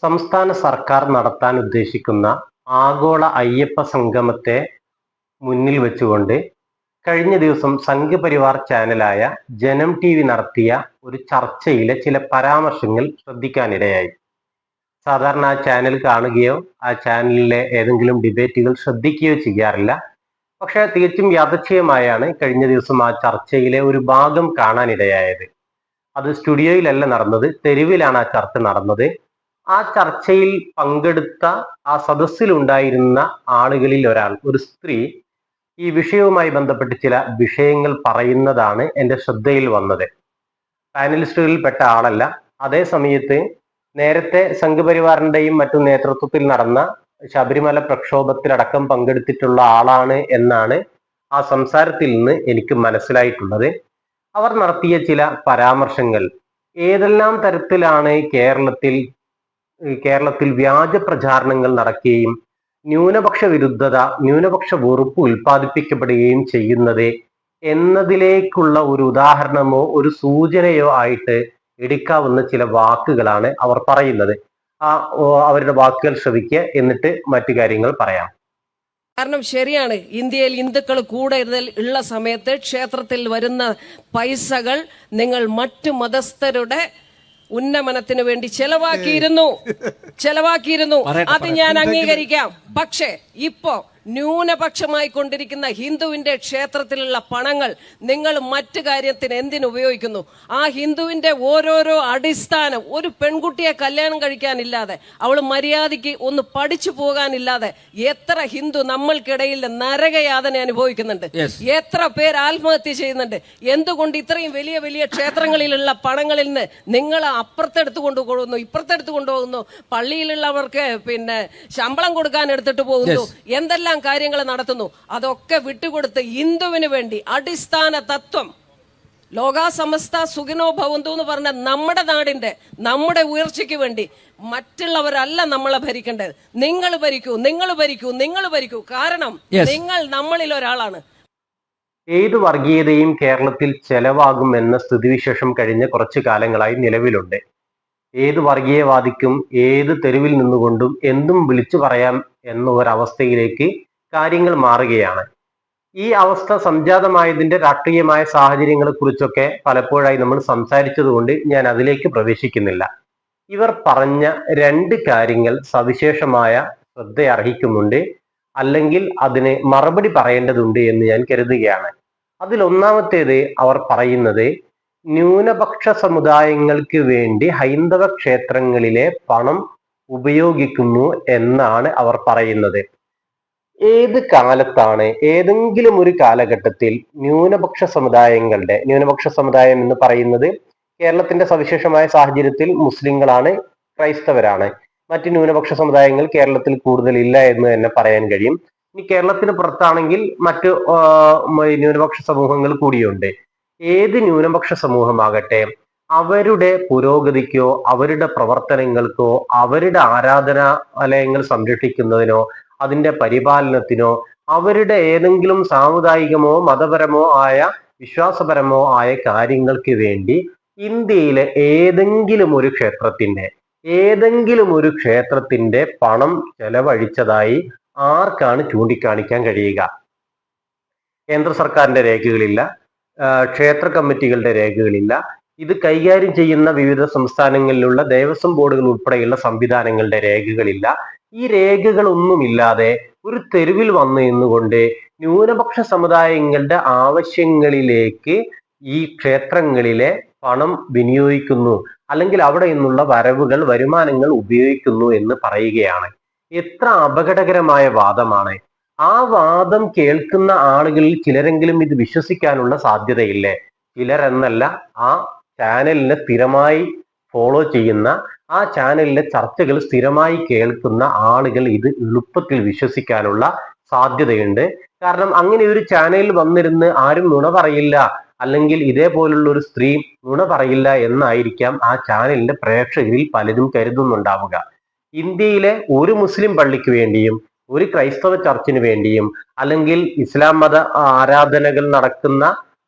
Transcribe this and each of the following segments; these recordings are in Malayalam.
സംസ്ഥാന സർക്കാർ നടത്താൻ ഉദ്ദേശിക്കുന്ന ആഗോള അയ്യപ്പ സംഗമത്തെ മുന്നിൽ വെച്ചുകൊണ്ട് കഴിഞ്ഞ ദിവസം സംഘപരിവാർ ചാനലായ ജനം ടി വി നടത്തിയ ഒരു ചർച്ചയിലെ ചില പരാമർശങ്ങൾ ശ്രദ്ധിക്കാനിടയായി. സാധാരണ ആ ചാനൽ കാണുകയോ ആ ചാനലിലെ ഏതെങ്കിലും ഡിബേറ്റുകൾ ശ്രദ്ധിക്കുകയോ ചെയ്യാറില്ല. പക്ഷെ തികച്ചും യാദൃച്ഛികമായാണ് കഴിഞ്ഞ ദിവസം ആ ചർച്ചയിലെ ഒരു ഭാഗം കാണാനിടയായത്. അത് സ്റ്റുഡിയോയിലല്ല നടന്നത്, തെരുവിലാണ് ആ ചർച്ച നടന്നത്. ആ ചർച്ചയിൽ പങ്കെടുത്ത ആ സദസ്സിലുണ്ടായിരുന്ന ആളുകളിൽ ഒരാൾ, ഒരു സ്ത്രീ, ഈ വിഷയവുമായി ബന്ധപ്പെട്ട് ചില വിഷയങ്ങൾ പറയുന്നതാണ് എൻ്റെ ശ്രദ്ധയിൽ വന്നത്. പാനലിസ്റ്റുകളിൽ പെട്ട ആളല്ല. അതേ സമയത്ത് നേരത്തെ സംഘപരിവാറിന്റെയും മറ്റും നേതൃത്വത്തിൽ നടന്ന ശബരിമല പ്രക്ഷോഭത്തിലടക്കം പങ്കെടുത്തിട്ടുള്ള ആളാണ് എന്നാണ് ആ സംസാരത്തിൽ നിന്ന് എനിക്ക് മനസ്സിലായിട്ടുള്ളത്. അവർ നടത്തിയ ചില പരാമർശങ്ങൾ ഏതെല്ലാം തരത്തിലാണ് കേരളത്തിൽ വ്യാജ പ്രചാരണങ്ങൾ നടക്കുകയും ന്യൂനപക്ഷ വിരുദ്ധത, ന്യൂനപക്ഷ വെറുപ്പ് ഉൽപ്പാദിപ്പിക്കപ്പെടുകയും ചെയ്യുന്നത് എന്നതിലേക്കുള്ള ഒരു ഉദാഹരണമോ ഒരു സൂചനയോ ആയിട്ട് എടുക്കാവുന്ന ചില വാക്കുകളാണ് അവർ പറയുന്നത്. അവരുടെ വാക്കുകൾ ശ്രവിക്കുക, എന്നിട്ട് മറ്റു കാര്യങ്ങൾ പറയാം. കാരണം ശരിയാണ്, ഇന്ത്യയിൽ ഹിന്ദുക്കൾ കൂടുതൽ ഉള്ള സമയത്ത് ക്ഷേത്രത്തിൽ വരുന്ന പൈസകൾ നിങ്ങൾ മറ്റു മതസ്ഥരുടെ ഉന്നമനത്തിന് വേണ്ടി ചെലവാക്കിയിരുന്നു. അത് ഞാൻ അംഗീകരിക്കാം. പക്ഷേ ഇപ്പോ ന്യൂനപക്ഷമായി കൊണ്ടിരിക്കുന്ന ഹിന്ദുവിന്റെ ക്ഷേത്രത്തിലുള്ള പണങ്ങൾ നിങ്ങൾ മറ്റു കാര്യത്തിന് എന്തിനുപയോഗിക്കുന്നു? ആ ഹിന്ദുവിന്റെ ഓരോരോ അടിസ്ഥാനം, ഒരു പെൺകുട്ടിയെ കല്യാണം കഴിക്കാനില്ലാതെ, അവൾ മര്യാദയ്ക്ക് ഒന്ന് പഠിച്ചു പോകാനില്ലാതെ എത്ര ഹിന്ദു നമ്മൾക്കിടയിൽ നരകയാതന അനുഭവിക്കുന്നുണ്ട്. എത്ര പേർ ആത്മഹത്യ ചെയ്യുന്നുണ്ട്. എന്തുകൊണ്ട് ഇത്രയും വലിയ വലിയ ക്ഷേത്രങ്ങളിലുള്ള പണങ്ങളിൽ നിന്ന് നിങ്ങൾ അപ്പുറത്തെടുത്ത് കൊണ്ടുപോകുന്നു, ഇപ്പുറത്തെടുത്ത് കൊണ്ടുപോകുന്നു? പള്ളിയിലുള്ളവർക്ക് ശമ്പളം കൊടുക്കാൻ എടുത്തിട്ട് പോകുന്നു, എന്തെല്ലാം കാര്യങ്ങൾ നടത്തുന്നു. അതൊക്കെ വിട്ടുകൊടുത്ത് ഹിന്ദുവിന് വേണ്ടി അടിസ്ഥാന തത്വം ലോകാ സമസ്ത സുഖിനോ ഭവന്തു എന്ന് പറഞ്ഞ നമ്മുടെ നാടിന്റെ, നമ്മുടെ ഉയർച്ചയ്ക്ക് വേണ്ടി മറ്റുള്ളവരല്ല നമ്മളെ ഭരിക്കേണ്ടത്. നിങ്ങൾ ഭരിക്കൂ. കാരണം നിങ്ങൾ നമ്മളിൽ ഒരാളാണ്. ഏത് വർഗീയതയും കേരളത്തിൽ ചെലവാകും എന്ന സ്ഥിതിവിശേഷം കഴിഞ്ഞ കുറച്ചു കാലങ്ങളായി നിലവിലുണ്ട്. ഏത് വർഗീയവാദിക്കും ഏത് തെരുവിൽ നിന്നുകൊണ്ടും എന്തും വിളിച്ചു പറയാം എന്ന ഒരവസ്ഥയിലേക്ക് കാര്യങ്ങൾ മാറുകയാണ്. ഈ അവസ്ഥ സംജാതമായതിന്റെ രാഷ്ട്രീയമായ സാഹചര്യങ്ങളെ കുറിച്ചൊക്കെ പലപ്പോഴായി നമ്മൾ സംസാരിച്ചതുകൊണ്ട് ഞാൻ അതിലേക്ക് പ്രവേശിക്കുന്നില്ല. ഇവർ പറഞ്ഞ രണ്ട് കാര്യങ്ങൾ സവിശേഷമായ ശ്രദ്ധ അർഹിക്കുന്നുണ്ട്, അല്ലെങ്കിൽ അതിന് മറുപടി പറയേണ്ടതുണ്ട് എന്ന് ഞാൻ കരുതുകയാണ്. അതിലൊന്നാമത്തേത്, അവർ പറയുന്നത് ന്യൂനപക്ഷ സമുദായങ്ങൾക്ക് വേണ്ടി ഹൈന്ദവ ക്ഷേത്രങ്ങളിലെ പണം ഉപയോഗിക്കുന്നു എന്നാണ് അവർ പറയുന്നത്. ഏത് കാലത്താണ്, ഏതെങ്കിലും ഒരു കാലഘട്ടത്തിൽ ന്യൂനപക്ഷ സമുദായം എന്ന് പറയുന്നത് കേരളത്തിന്റെ സവിശേഷമായ സാഹചര്യത്തിൽ മുസ്ലിങ്ങളാണ്, ക്രൈസ്തവരാണ്. മറ്റ് ന്യൂനപക്ഷ സമുദായങ്ങൾ കേരളത്തിൽ കൂടുതൽ ഇല്ല എന്ന് തന്നെ പറയാൻ കഴിയും. ഇനി കേരളത്തിന് പുറത്താണെങ്കിൽ മറ്റ് ന്യൂനപക്ഷ സമൂഹങ്ങൾ കൂടിയുണ്ട്. ഏത് ന്യൂനപക്ഷ സമൂഹമാകട്ടെ, അവരുടെ പുരോഗതിക്കോ അവരുടെ പ്രവർത്തനങ്ങൾക്കോ അവരുടെ ആരാധനാലയങ്ങൾ സംരക്ഷിക്കുന്നതിനോ അതിന്റെ പരിപാലനത്തിനോ അവരുടെ ഏതെങ്കിലും സാമുദായികമോ മതപരമോ ആയ വിശ്വാസപരമോ ആയ കാര്യങ്ങൾക്ക് വേണ്ടി ഇന്ത്യയിലെ ഏതെങ്കിലും ഒരു ക്ഷേത്രത്തിന്റെ പണം ചെലവഴിച്ചതായി ആർക്കാണ് ചൂണ്ടിക്കാണിക്കാൻ കഴിയുക? കേന്ദ്ര സർക്കാരിന്റെ രേഖകളില്ല, ക്ഷേത്ര കമ്മിറ്റികളുടെ രേഖകളില്ല, ഇത് കൈകാര്യം ചെയ്യുന്ന വിവിധ സംസ്ഥാനങ്ങളിലുള്ള ദേവസ്വം ബോർഡുകൾ ഉൾപ്പെടെയുള്ള സംവിധാനങ്ങളുടെ രേഖകളില്ല. ഈ രേഖകളൊന്നുമില്ലാതെ ഒരു തെരുവിൽ വന്നു നിന്നുകൊണ്ട് ന്യൂനപക്ഷ സമുദായങ്ങളുടെ ആവശ്യങ്ങളിലേക്ക് ഈ ക്ഷേത്രങ്ങളിലെ പണം വിനിയോഗിക്കുന്നു, അല്ലെങ്കിൽ അവിടെ നിന്നുള്ള വരുമാനങ്ങൾ ഉപയോഗിക്കുന്നു എന്ന് പറയുകയാണ്. എത്ര അപകടകരമായ വാദമാണ്! ആ വാദം കേൾക്കുന്ന ആളുകളിൽ ചിലരെങ്കിലും ഇത് വിശ്വസിക്കാനുള്ള സാധ്യതയില്ലേ? ചിലരെന്നല്ല, ആ ചാനലിനെ സ്ഥിരമായി ഫോളോ ചെയ്യുന്ന, ആ ചാനലിലെ ചർച്ചകൾ സ്ഥിരമായി കേൾക്കുന്ന ആളുകൾ ഇത് എളുപ്പത്തിൽ വിശ്വസിക്കാനുള്ള സാധ്യതയുണ്ട്. കാരണം അങ്ങനെ ഒരു ചാനലിൽ വന്നിരുന്ന് ആരും നുണ പറയില്ല, അല്ലെങ്കിൽ ഇതേപോലുള്ള ഒരു സ്ത്രീ നുണ പറയില്ല എന്നായിരിക്കാം ആ ചാനലിന്റെ പ്രേക്ഷകരിൽ പലരും കരുതുന്നുണ്ടാവുക. ഇന്ത്യയിലെ ഒരു മുസ്ലിം പള്ളിക്ക് വേണ്ടിയും ഒരു ക്രൈസ്തവ ചർച്ചിന് വേണ്ടിയും അല്ലെങ്കിൽ ഇസ്ലാം മത ആരാധനകൾ നടക്കുന്ന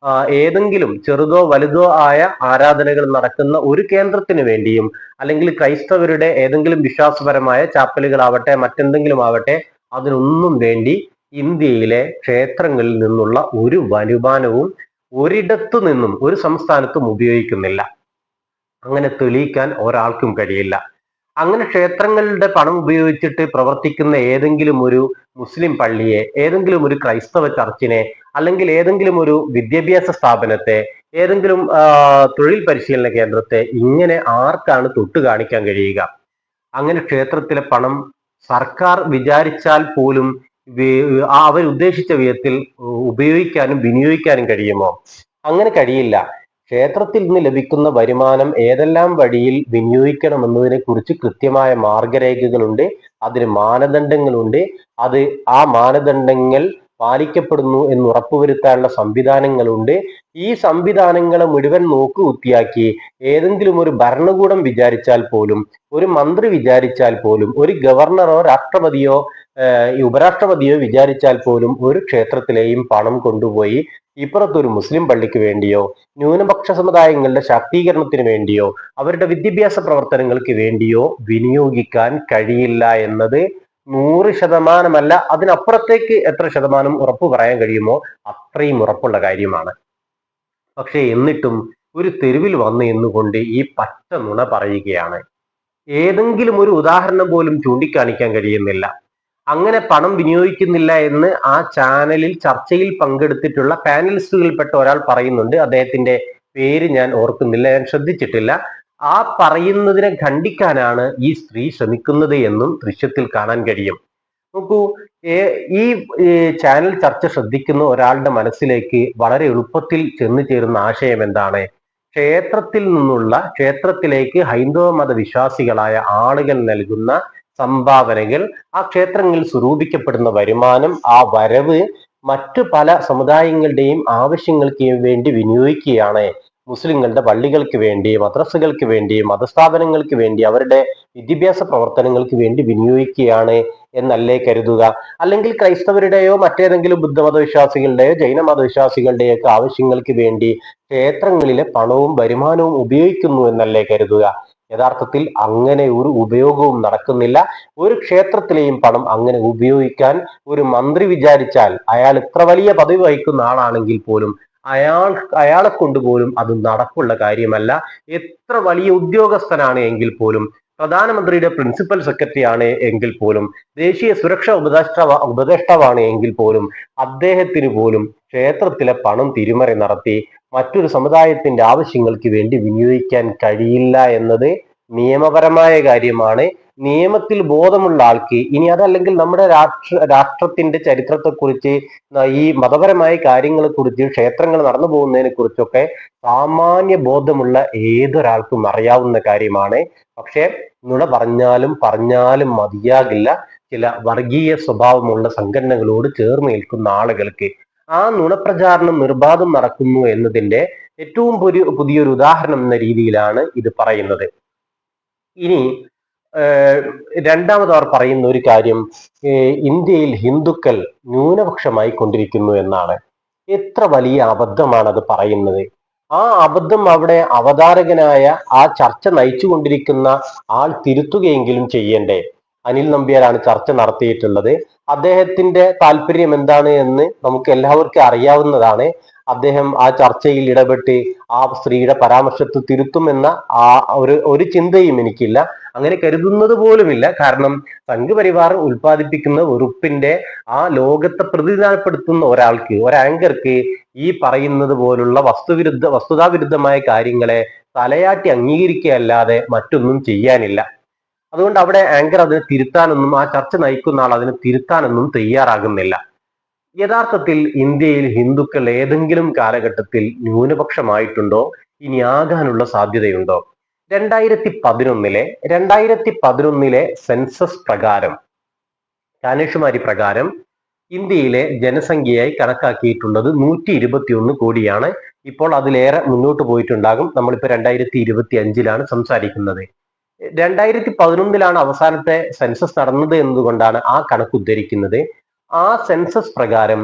ഏതെങ്കിലും ചെറുതോ വലുതോ ആയ ആരാധനകൾ നടക്കുന്ന ഒരു കേന്ദ്രത്തിന് വേണ്ടിയും, അല്ലെങ്കിൽ ക്രൈസ്തവരുടെ ഏതെങ്കിലും വിശ്വാസപരമായ ചാപ്പലുകളാവട്ടെ മറ്റെന്തെങ്കിലും ആവട്ടെ, അതിനൊന്നും വേണ്ടി ഇന്ത്യയിലെ ക്ഷേത്രങ്ങളിൽ നിന്നുള്ള ഒരു വരുമാനവും ഒരിടത്തു നിന്നും ഒരു സംസ്ഥാനത്തും ഉപയോഗിക്കുന്നില്ല. അങ്ങനെ തെളിയിക്കാൻ ഒരാൾക്കും കഴിയില്ല. അങ്ങനെ ക്ഷേത്രങ്ങളുടെ പണം ഉപയോഗിച്ചിട്ട് പ്രവർത്തിക്കുന്ന ഏതെങ്കിലും ഒരു മുസ്ലിം പള്ളിയെ, ഏതെങ്കിലും ഒരു ക്രൈസ്തവ ചർച്ചിനെ, അല്ലെങ്കിൽ ഏതെങ്കിലും ഒരു വിദ്യാഭ്യാസ സ്ഥാപനത്തെ, ഏതെങ്കിലും തൊഴിൽ പരിശീലന കേന്ദ്രത്തെ ഇങ്ങനെ ആർക്കാണ് തൊട്ട് കാണിക്കാൻ കഴിയുക? അങ്ങനെ ക്ഷേത്രത്തിലെ പണം സർക്കാർ വിചാരിച്ചാൽ പോലും അവർ ഉദ്ദേശിച്ച വിധത്തിൽ ഉപയോഗിക്കാനും വിനിയോഗിക്കാനും കഴിയുമോ? അങ്ങനെ കഴിയില്ല. ക്ഷേത്രത്തിൽ നിന്ന് ലഭിക്കുന്ന വരുമാനം ഏതെല്ലാം വഴിയിൽ വിനിയോഗിക്കണമെന്നതിനെ കുറിച്ച് കൃത്യമായ മാർഗരേഖകളുണ്ട്, അതിന് മാനദണ്ഡങ്ങളുണ്ട്. അത് ആ മാനദണ്ഡങ്ങൾ പാലിക്കപ്പെടുന്നു എന്ന് ഉറപ്പുവരുത്താനുള്ള സംവിധാനങ്ങളുണ്ട്. ഈ സംവിധാനങ്ങളെ മുഴുവൻ നോക്കുകുത്തിയാക്കി ഏതെങ്കിലും ഒരു ഭരണകൂടം വിചാരിച്ചാൽ പോലും, ഒരു മന്ത്രി വിചാരിച്ചാൽ പോലും, ഒരു ഗവർണറോ രാഷ്ട്രപതിയോ ഉപരാഷ്ട്രപതിയോ വിചാരിച്ചാൽ പോലും ഒരു ക്ഷേത്രത്തിലെയും പണം കൊണ്ടുപോയി ഇപ്പുറത്തൊരു മുസ്ലിം പള്ളിക്ക് വേണ്ടിയോ, ന്യൂനപക്ഷ സമുദായങ്ങളുടെ ശാക്തീകരണത്തിന് വേണ്ടിയോ, അവരുടെ വിദ്യാഭ്യാസ പ്രവർത്തനങ്ങൾക്ക് വേണ്ടിയോ വിനിയോഗിക്കാൻ കഴിയില്ല എന്നത് 100% അതിനപ്പുറത്തേക്ക് എത്ര ശതമാനം ഉറപ്പ് പറയാൻ കഴിയുമോ അത്രയും ഉറപ്പുള്ള കാര്യമാണ്. പക്ഷെ എന്നിട്ടും ഒരു തെരുവിൽ വന്ന് എന്നുകൊണ്ട് ഈ പച്ച നുണ പറയുകയാണ്. ഏതെങ്കിലും ഒരു ഉദാഹരണം പോലും ചൂണ്ടിക്കാണിക്കാൻ കഴിയുന്നില്ല. അങ്ങനെ പണം വിനിയോഗിക്കുന്നില്ല എന്ന് ആ ചാനലിൽ ചർച്ചയിൽ പങ്കെടുത്തിട്ടുള്ള പാനലിസ്റ്റുകളിൽപ്പെട്ട ഒരാൾ പറയുന്നുണ്ട്. അദ്ദേഹത്തിന്റെ പേര് ഞാൻ ഓർക്കുന്നില്ല, ഞാൻ ശ്രദ്ധിച്ചിട്ടില്ല. ആ പറയുന്നതിനെ ഖണ്ഡിക്കാനാണ് ഈ സ്ത്രീ ശ്രമിക്കുന്നത് എന്നും ദൃശ്യത്തിൽ കാണാൻ കഴിയും. നോക്കൂ, ഈ ചാനൽ ചർച്ച ശ്രദ്ധിക്കുന്ന ഒരാളുടെ മനസ്സിലേക്ക് വളരെ എളുപ്പത്തിൽ ചെന്നു ചേരുന്ന ആശയം എന്താണ്? ക്ഷേത്രത്തിലേക്ക് ഹൈന്ദവ മത വിശ്വാസികളായ ആളുകൾ നൽകുന്ന സംഭാവനകൾ, ആ ക്ഷേത്രങ്ങളിൽ സ്വരൂപിക്കപ്പെടുന്ന വരുമാനം, ആ വരവ് മറ്റു പല സമുദായങ്ങളുടെയും ആവശ്യങ്ങൾക്ക് വേണ്ടി വിനിയോഗിക്കുകയാണ്. മുസ്ലിങ്ങളുടെ പള്ളികൾക്ക് വേണ്ടി, മദ്രസകൾക്ക് വേണ്ടി, മതസ്ഥാപനങ്ങൾക്ക് വേണ്ടി, അവരുടെ വിദ്യാഭ്യാസ പ്രവർത്തനങ്ങൾക്ക് വേണ്ടി വിനിയോഗിക്കുകയാണ് എന്നല്ലേ കരുതുക? അല്ലെങ്കിൽ ക്രൈസ്തവരുടെയോ മറ്റേതെങ്കിലും ബുദ്ധമത വിശ്വാസികളുടെയോ ജൈന മതവിശ്വാസികളുടെയോ ഒക്കെ ആവശ്യങ്ങൾക്ക് വേണ്ടി ക്ഷേത്രങ്ങളിലെ പണവും വരുമാനവും ഉപയോഗിക്കുന്നു എന്നല്ലേ കരുതുക? യഥാർത്ഥത്തിൽ അങ്ങനെ ഒരു ഉപയോഗവും നടക്കുന്നില്ല. ഒരു ക്ഷേത്രത്തിലെയും പണം അങ്ങനെ ഉപയോഗിക്കാൻ ഒരു മന്ത്രി വിചാരിച്ചാൽ, അയാൾ ഇത്ര വലിയ പദവി വഹിക്കുന്ന ആളാണെങ്കിൽ പോലും അയാളെ കൊണ്ടുപോലും അത് നടപ്പുള്ള കാര്യമല്ല. എത്ര വലിയ ഉദ്യോഗസ്ഥനാണ് എങ്കിൽ പോലും, പ്രധാനമന്ത്രിയുടെ പ്രിൻസിപ്പൽ സെക്രട്ടറി ആണ് എങ്കിൽ പോലും, ദേശീയ സുരക്ഷാ ഉപദേഷ്ടാവാണ് എങ്കിൽ പോലും, അദ്ദേഹത്തിന് പോലും ക്ഷേത്രത്തിലെ പണം തിരിമറി നടത്തി മറ്റൊരു സമുദായത്തിന്റെ ആവശ്യങ്ങൾക്ക് വേണ്ടി വിനിയോഗിക്കാൻ കഴിയില്ല എന്നത് നിയമപരമായ കാര്യമാണ്. നിയമത്തിൽ ബോധമുള്ള ആൾക്ക്, ഇനി അതല്ലെങ്കിൽ നമ്മുടെ രാഷ്ട്രത്തിന്റെ ചരിത്രത്തെക്കുറിച്ച്, ഈ മതപരമായ കാര്യങ്ങളെ കുറിച്ച്, ക്ഷേത്രങ്ങൾ നടന്നു പോകുന്നതിനെ കുറിച്ചൊക്കെ സാമാന്യ ബോധമുള്ള ഏതൊരാൾക്കും അറിയാവുന്ന കാര്യമാണ്. പക്ഷെ നുണ പറഞ്ഞാലും മതിയാകില്ല ചില വർഗീയ സ്വഭാവമുള്ള സംഘടനകളോട് ചേർന്ന് നിൽക്കുന്ന ആളുകൾക്ക്. ആ നുണപ്രചാരണം നിർബാധം നടക്കുന്നു എന്നതിന്റെ ഏറ്റവും പുതിയൊരു ഉദാഹരണം എന്ന രീതിയിലാണ് ഇത് പറയുന്നത്. ഇനി രണ്ടാമത് അവർ പറയുന്ന ഒരു കാര്യം, ഇന്ത്യയിൽ ഹിന്ദുക്കൾ ന്യൂനപക്ഷമായി കൊണ്ടിരിക്കുന്നു എന്നാണ്. എത്ര വലിയ അബദ്ധമാണ് അത് പറയുന്നത്. ആ അബദ്ധം അവിടെ അവതാരകനായ ആ ചർച്ച നയിച്ചുകൊണ്ടിരിക്കുന്ന ആൾ തിരുത്തുകയെങ്കിലും ചെയ്യണ്ടേ? അനിൽ നമ്പ്യാരാണ് ചർച്ച നടത്തിയിട്ടുള്ളത്. അദ്ദേഹത്തിന്റെ താല്പര്യം എന്താണ് എന്ന് നമുക്ക് എല്ലാവർക്കും അറിയാവുന്നതാണ്. അദ്ദേഹം ആ ചർച്ചയിൽ ഇടപെട്ട് ആ സ്ത്രീയുടെ പരാമർശത്തെ തിരുത്തുമെന്ന ഒരു ചിന്തയും എനിക്കില്ല, അങ്ങനെ കരുതുന്നത് പോലുമില്ല. കാരണം സംഘപരിവാർ ഉൽപ്പാദിപ്പിക്കുന്ന വെറുപ്പിന്റെ ആ ലോകത്തെ പ്രതിനിധാനപ്പെടുത്തുന്ന ഒരാൾക്ക്, ഒരു ആങ്കർക്ക് ഈ പറയുന്നത് പോലുള്ള വസ്തുതാവിരുദ്ധമായ കാര്യങ്ങളെ തലയാട്ടി അംഗീകരിക്കുകയല്ലാതെ മറ്റൊന്നും ചെയ്യാനില്ല. അതുകൊണ്ട് അവിടെ ആങ്കർ അതിനെ തിരുത്താനൊന്നും, ആ ചർച്ച നയിക്കുന്ന ആൾ അതിനെ തിരുത്താനൊന്നും തയ്യാറാകുന്നില്ല. യഥാർത്ഥത്തിൽ ഇന്ത്യയിൽ ഹിന്ദുക്കൾ ഏതെങ്കിലും കാലഘട്ടത്തിൽ ന്യൂനപക്ഷമായിട്ടുണ്ടോ? ഇനി ആകാനുള്ള സാധ്യതയുണ്ടോ? 2011 സെൻസസ് പ്രകാരം, കാനേഷുമാരി പ്രകാരം ഇന്ത്യയിലെ ജനസംഖ്യയായി കണക്കാക്കിയിട്ടുള്ളത് 121 കോടിയാണ്. ഇപ്പോൾ അതിലേറെ മുന്നോട്ട് പോയിട്ടുണ്ടാകും. നമ്മളിപ്പോൾ 2025 സംസാരിക്കുന്നത്. 2011 അവസാനത്തെ സെൻസസ് നടന്നത് എന്നതുകൊണ്ടാണ് ആ കണക്ക് ഉദ്ധരിക്കുന്നത്. ആ സെൻസസ് പ്രകാരം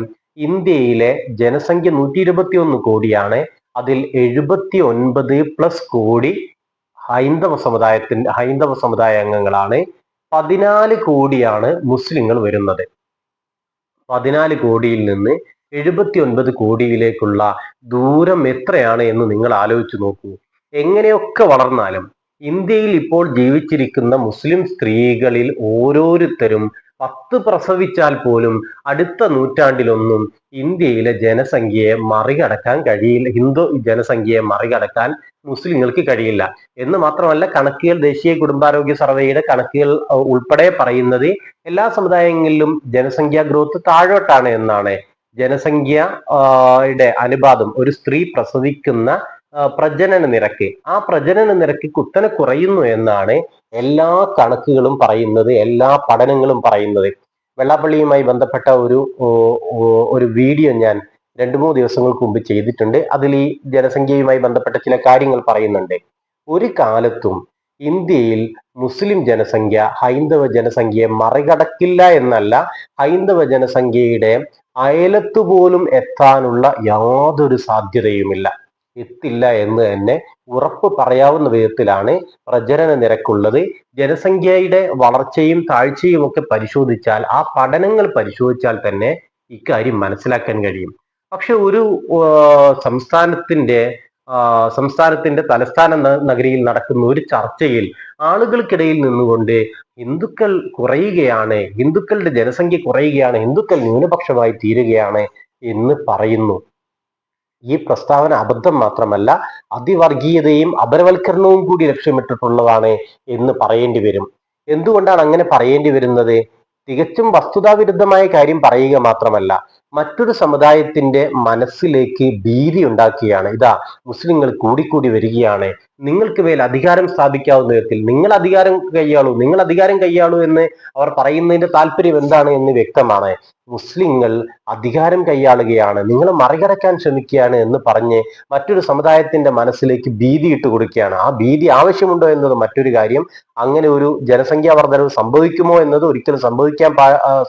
ഇന്ത്യയിലെ ജനസംഖ്യ 121 കോടിയാണ്. അതിൽ 79+ കോടി ഹൈന്ദവ സമുദായ അംഗങ്ങളാണ്. 14 കോടിയാണ് മുസ്ലിങ്ങൾ വരുന്നത്. 14 കോടിയിൽ നിന്ന് 79 കോടിയിലേക്കുള്ള ദൂരം എത്രയാണ് എന്ന് നിങ്ങൾ ആലോചിച്ച് നോക്കൂ. എങ്ങനെയൊക്കെ വളർന്നാലും ഇന്ത്യയിൽ ഇപ്പോൾ ജീവിച്ചിരിക്കുന്ന മുസ്ലിം സ്ത്രീകളിൽ ഓരോരുത്തരും 10 പ്രസവിച്ചാൽ പോലും അടുത്ത നൂറ്റാണ്ടിലൊന്നും ഇന്ത്യയിലെ ജനസംഖ്യയെ മറികടക്കാൻ കഴിയില്ല. ഹിന്ദു ജനസംഖ്യയെ മറികടക്കാൻ മുസ്ലിങ്ങൾക്ക് കഴിയില്ല എന്ന് മാത്രമല്ല, കണക്കുകൾ ദേശീയ കുടുംബാരോഗ്യ സർവേയുടെ കണക്കുകൾ ഉൾപ്പെടെ പറയുന്നത് എല്ലാ സമുദായങ്ങളിലും ജനസംഖ്യാ ഗ്രോത്ത് താഴോട്ടാണ് എന്നാണ്. ജനസംഖ്യയുടെ അനുപാതം, ഒരു സ്ത്രീ പ്രസവിക്കുന്ന പ്രജനന നിരക്ക്, ആ പ്രജനന നിരക്ക് കുത്തനെ കുറയുന്നു എന്നാണ് എല്ലാ കണക്കുകളും പറയുന്നത്, എല്ലാ പഠനങ്ങളും പറയുന്നത്. വെള്ളാപ്പള്ളിയുമായി ബന്ധപ്പെട്ട ഒരു വീഡിയോ ഞാൻ 2-3 ദിവസങ്ങൾക്ക് മുമ്പ് ചെയ്തിട്ടുണ്ട്. അതിൽ ഈ ജനസംഖ്യയുമായി ബന്ധപ്പെട്ട ചില കാര്യങ്ങൾ പറയുന്നുണ്ട്. ഒരു കാലത്തും ഇന്ത്യയിൽ മുസ്ലിം ജനസംഖ്യ ഹൈന്ദവ ജനസംഖ്യയെ മറികടക്കില്ല എന്നല്ല, ഹൈന്ദവ ജനസംഖ്യയുടെ അയലത്തു പോലും എത്താനുള്ള യാതൊരു സാധ്യതയുമില്ല, എത്തില്ല എന്ന് തന്നെ ഉറപ്പ് പറയാവുന്ന വിധത്തിലാണ് പ്രജനന നിരക്കുള്ളത്. ജനസംഖ്യയുടെ വളർച്ചയും താഴ്ചയും ഒക്കെ പരിശോധിച്ചാൽ, ആ പഠനങ്ങൾ പരിശോധിച്ചാൽ തന്നെ ഇക്കാര്യം മനസ്സിലാക്കാൻ കഴിയും. പക്ഷെ ഒരു സംസ്ഥാനത്തിന്റെ തലസ്ഥാന നഗരിയിൽ നടക്കുന്ന ഒരു ചർച്ചയിൽ ആളുകൾക്കിടയിൽ നിന്നുകൊണ്ട് ഹിന്ദുക്കൾ കുറയുകയാണ്, ഹിന്ദുക്കളുടെ ജനസംഖ്യ കുറയുകയാണ്, ഹിന്ദുക്കൾ ന്യൂനപക്ഷമായി തീരുകയാണ് എന്ന് പറയുന്നു. ഈ പ്രസ്താവന അബദ്ധം മാത്രമല്ല, അതിവർഗീയതയും അപരവൽക്കരണവും കൂടി ലക്ഷ്യമിട്ടിട്ടുള്ളതാണ് എന്ന് പറയേണ്ടി വരും. എന്തുകൊണ്ടാണ് അങ്ങനെ പറയേണ്ടി വരുന്നത്? തികച്ചും വസ്തുതാവിരുദ്ധമായ കാര്യം പറയുക മാത്രമല്ല, മറ്റൊരു സമുദായത്തിന്റെ മനസ്സിലേക്ക് ഭീതി ഉണ്ടാക്കുകയാണ്. ഇതാ മുസ്ലിങ്ങൾ കൂടിക്കൂടി വരികയാണ്, നിങ്ങൾക്ക് മേൽ അധികാരം സ്ഥാപിക്കാവുന്ന വിധത്തിൽ നിങ്ങൾ അധികാരം കൈയാളൂ എന്ന് അവർ പറയുന്നതിന്റെ താല്പര്യം എന്താണ് എന്ന് വ്യക്തമാണ്. മുസ്ലിങ്ങൾ അധികാരം കൈയാളുകയാണ്, നിങ്ങൾ മറികടക്കാൻ ശ്രമിക്കുകയാണ് എന്ന് പറഞ്ഞ് മറ്റൊരു സമുദായത്തിന്റെ മനസ്സിലേക്ക് ഭീതി ഇട്ട് കൊടുക്കുകയാണ്. ആ ഭീതി ആവശ്യമുണ്ടോ എന്നത് മറ്റൊരു കാര്യം. അങ്ങനെ ഒരു ജനസംഖ്യാ വർധനവ് സംഭവിക്കുമോ എന്നത് ഒരിക്കലും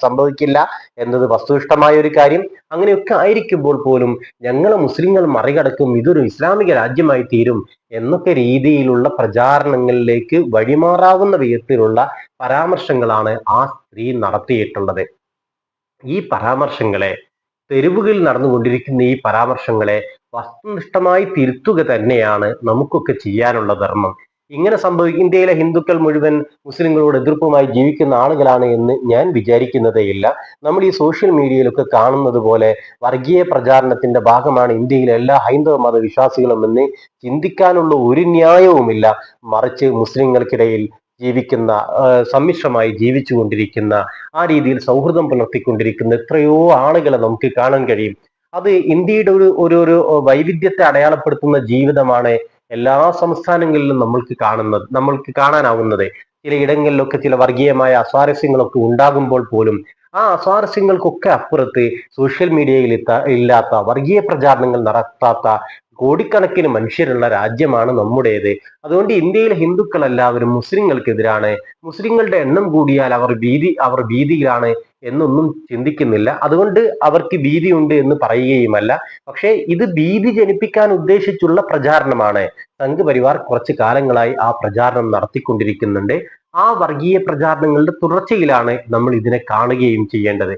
സംഭവിക്കില്ല എന്നത് വസ്തുനിഷ്ഠമായ ഒരു കാര്യം. അങ്ങനെയൊക്കെ ആയിരിക്കുമ്പോൾ പോലും ഞങ്ങളെ മുസ്ലിങ്ങൾ മറികടക്കും, ഇതൊരു ഇസ്ലാമിക രാജ്യമായി തീരും എന്നൊക്കെ രീതിയിലുള്ള പ്രചാരണങ്ങളിലേക്ക് വഴിമാറാവുന്ന വിധത്തിലുള്ള പരാമർശങ്ങളാണ് ആ സ്ത്രീ നടത്തിയിട്ടുള്ളത്. ഈ പരാമർശങ്ങളെ, തെരുവുകളിൽ നടന്നുകൊണ്ടിരിക്കുന്ന ഈ പരാമർശങ്ങളെ വസ്തുനിഷ്ഠമായി തിരുത്തുക തന്നെയാണ് നമുക്കൊക്കെ ചെയ്യാനുള്ള ധർമ്മം. ഇങ്ങനെ ഇന്ത്യയിലെ ഹിന്ദുക്കൾ മുഴുവൻ മുസ്ലിങ്ങളോട് എതിർപ്പുമായി ജീവിക്കുന്ന ആളുകളാണ് എന്ന് ഞാൻ വിചാരിക്കുന്നതേയില്ല. നമ്മൾ ഈ സോഷ്യൽ മീഡിയയിലൊക്കെ കാണുന്നത് പോലെ വർഗീയ പ്രചാരണത്തിന്റെ ഭാഗമാണ് ഇന്ത്യയിലെ എല്ലാ ഹൈന്ദവ മതവിശ്വാസികളും എന്ന് ചിന്തിക്കാനുള്ള ഒരു ന്യായവുമില്ല. മറിച്ച് മുസ്ലിങ്ങൾക്കിടയിൽ ജീവിക്കുന്ന, സമ്മിശ്രമായി ജീവിച്ചു കൊണ്ടിരിക്കുന്ന, ആ രീതിയിൽ സൗഹൃദം പുലർത്തിക്കൊണ്ടിരിക്കുന്ന എത്രയോ ആളുകളെ നമുക്ക് കാണാൻ കഴിയും. അത് ഇന്ത്യയുടെ ഒരു വൈവിധ്യത്തെ അടയാളപ്പെടുത്തുന്ന ജീവിതമാണ് എല്ലാ സംസ്ഥാനങ്ങളിലും നമ്മൾക്ക് കാണാനാവുന്നത്. ചില ഇടങ്ങളിലൊക്കെ ചില വർഗീയമായ അസ്വാരസ്യങ്ങളൊക്കെ ഉണ്ടാകുമ്പോൾ പോലും ആ അസ്വാരസ്യങ്ങൾക്കൊക്കെ അപ്പുറത്ത് സോഷ്യൽ മീഡിയയിൽ ഇല്ലാത്ത, വർഗീയ പ്രചാരണങ്ങൾ നടത്താത്ത കോടിക്കണക്കിന് മനുഷ്യരുള്ള രാജ്യമാണ് നമ്മുടേത്. അതുകൊണ്ട് ഇന്ത്യയിലെ ഹിന്ദുക്കൾ എല്ലാവരും മുസ്ലിങ്ങൾക്കെതിരാണ്, മുസ്ലിങ്ങളുടെ എണ്ണം കൂടിയാൽ അവർ ഭീതിയിലാണ് എന്നൊന്നും ചിന്തിക്കുന്നില്ല. അതുകൊണ്ട് അവർക്ക് ഭീതിയുണ്ട് എന്ന് പറയുകയുമല്ല. പക്ഷേ ഇത് ഭീതി ജനിപ്പിക്കാൻ ഉദ്ദേശിച്ചുള്ള പ്രചാരണമാണ്. സംഘപരിവാർ കുറച്ചു കാലങ്ങളായി ആ പ്രചാരണം നടത്തിക്കൊണ്ടിരിക്കുന്നുണ്ട്. ആ വർഗീയ പ്രചാരണങ്ങളുടെ തുടർച്ചയിലാണ് നമ്മൾ ഇതിനെ കാണുകയും ചെയ്യേണ്ടത്.